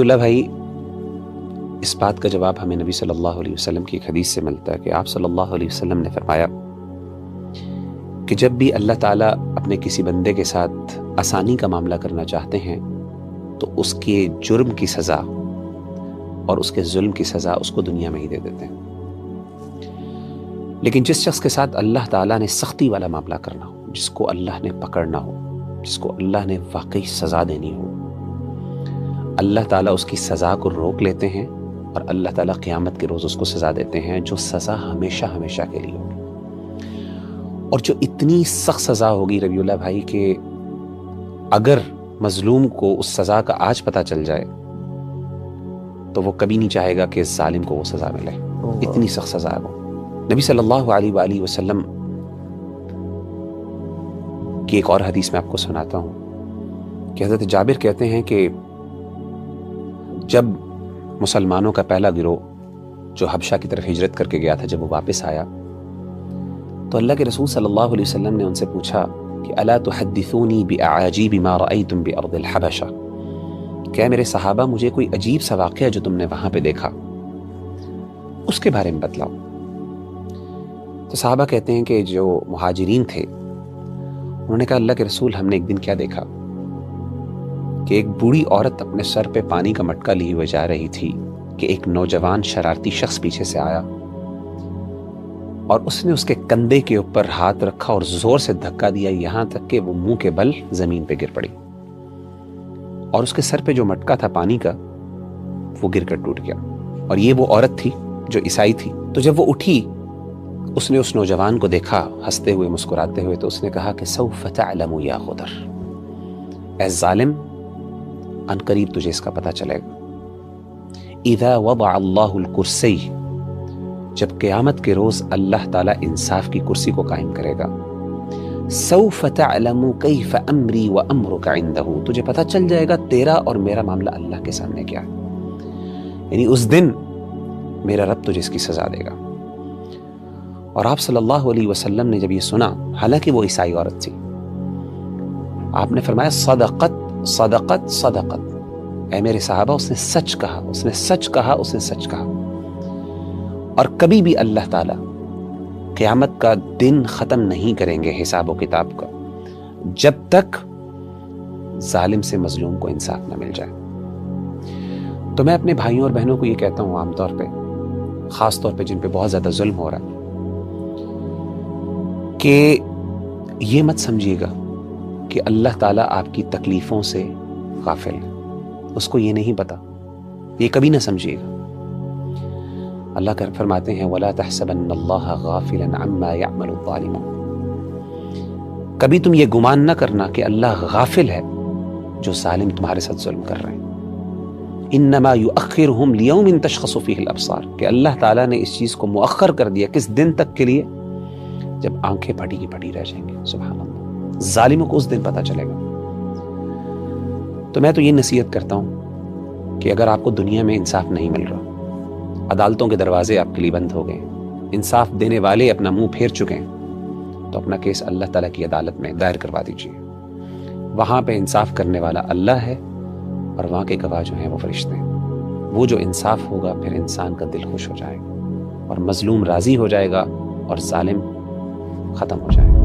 اللہ بھائی، اس بات کا جواب ہمیں نبی صلی اللہ علیہ وسلم کی ایک حدیث سے ملتا ہے کہ آپ صلی اللہ علیہ وسلم نے فرمایا کہ جب بھی اللہ تعالیٰ اپنے کسی بندے کے ساتھ آسانی کا معاملہ کرنا چاہتے ہیں تو اس کے جرم کی سزا اور اس کے ظلم کی سزا اس کو دنیا میں ہی دے دیتے ہیں، لیکن جس شخص کے ساتھ اللہ تعالیٰ نے سختی والا معاملہ کرنا ہو، جس کو اللہ نے پکڑنا ہو، جس کو اللہ نے واقعی سزا دینی ہو، اللہ تعالیٰ اس کی سزا کو روک لیتے ہیں اور اللہ تعالیٰ قیامت کے روز اس کو سزا دیتے ہیں جو سزا ہمیشہ ہمیشہ کے لیے ہوگی، اور جو اتنی سخت سزا ہوگی ربیع اللہ بھائی کہ اگر مظلوم کو اس سزا کا آج پتہ چل جائے تو وہ کبھی نہیں چاہے گا کہ اس ظالم کو وہ سزا ملے، اتنی سخت سزا ہے وہ۔ نبی صلی اللہ علیہ وآلہ وسلم کی ایک اور حدیث میں آپ کو سناتا ہوں کہ حضرت جابر کہتے ہیں کہ جب مسلمانوں کا پہلا گروہ جو حبشہ کی طرف ہجرت کر کے گیا تھا، جب وہ واپس آیا تو اللہ کے رسول صلی اللہ علیہ وسلم نے ان سے پوچھا کہ الا تحدثونی باعاجیب ما رأیتم بارض الحبشہ، کیا میرے صحابہ مجھے کوئی عجیب سا واقعہ جو تم نے وہاں پہ دیکھا اس کے بارے میں بتلاؤ۔ تو صحابہ کہتے ہیں کہ جو مہاجرین تھے انہوں نے کہا اللہ کے رسول ہم نے ایک دن کیا دیکھا کہ ایک بوڑھی عورت اپنے سر پہ پانی کا مٹکا لیے ہوئے جا رہی تھی کہ ایک نوجوان شرارتی شخص پیچھے سے آیا اور اس نے اس کے کندھے کے اوپر ہاتھ رکھا اور زور سے دھکا دیا، یہاں تک کہ وہ منہ کے بل زمین پہ گر پڑی اور اس کے سر پہ جو مٹکا تھا پانی کا وہ گر کر ٹوٹ گیا، اور یہ وہ عورت تھی جو عیسائی تھی۔ تو جب وہ اٹھی اس نے اس نوجوان کو دیکھا ہنستے ہوئے مسکراتے ہوئے، تو اس نے کہا کہ سوف تعلم یا غدر، اے ظالم ان قریب تجھے اس کا پتہ چلے گا۔ اذا وضع اللہ الکرسی، جب قیامت کے روز اللہ تعالیٰ انصاف کی کرسی کو قائم کرے گا، سوف تعلم کیف امری و امرک عندہ، تجھے پتہ چل جائے گا تیرا اور میرا معاملہ اللہ کے سامنے کیا ہے، یعنی اس دن میرا رب تجھے اس کی سزا دے گا۔ اور آپ صلی اللہ علیہ وسلم نے جب یہ سنا، حالانکہ وہ عیسائی عورت تھی، آپ نے فرمایا صدقت صدقت صدقت، اے میرے صحابہ اس نے سچ کہا، اس نے سچ کہا، اس نے سچ کہا۔ اور کبھی بھی اللہ تعالیٰ قیامت کا دن ختم نہیں کریں گے حساب و کتاب کا جب تک ظالم سے مظلوم کو انصاف نہ مل جائے۔ تو میں اپنے بھائیوں اور بہنوں کو یہ کہتا ہوں عام طور پہ، خاص طور پہ جن پہ بہت زیادہ ظلم ہو رہا ہے، کہ یہ مت سمجھیے گا کہ اللہ تعالیٰ آپ کی تکلیفوں سے غافل ہے، اس کو یہ نہیں پتا، یہ کبھی نہ سمجھیے گا۔ اللہ کا فرماتے ہیں وَلَا تَحْسَبَنَّ اللَّهَ غَافِلًا عَمَّا يَعْمَلُ الظَّالِمُونَ، کبھی تم یہ گمان نہ کرنا کہ اللہ غافل ہے جو ظالم تمہارے ساتھ ظلم کر رہے ہیں۔ انما یؤخرہم لیوم تشخص فیہ الابصار، کہ اللہ تعالیٰ نے اس چیز کو مؤخر کر دیا کس دن تک کے لیے، جب آنکھیں پھٹی کی پھٹی رہ جائیں گے۔ سبحان اللہ، ظالموں کو اس دن پتہ چلے گا۔ تو میں تو یہ نصیحت کرتا ہوں کہ اگر آپ کو دنیا میں انصاف نہیں مل رہا، عدالتوں کے دروازے آپ کے لیے بند ہو گئے، انصاف دینے والے اپنا منہ پھیر چکے ہیں، تو اپنا کیس اللہ تعالیٰ کی عدالت میں دائر کروا دیجیے، وہاں پہ انصاف کرنے والا اللہ ہے اور وہاں کے گواہ جو ہیں وہ فرشتے ہیں۔ وہ جو انصاف ہوگا پھر انسان کا دل خوش ہو جائے گا اور مظلوم راضی ہو جائے گا اور ظالم ختم ہو جائے گا۔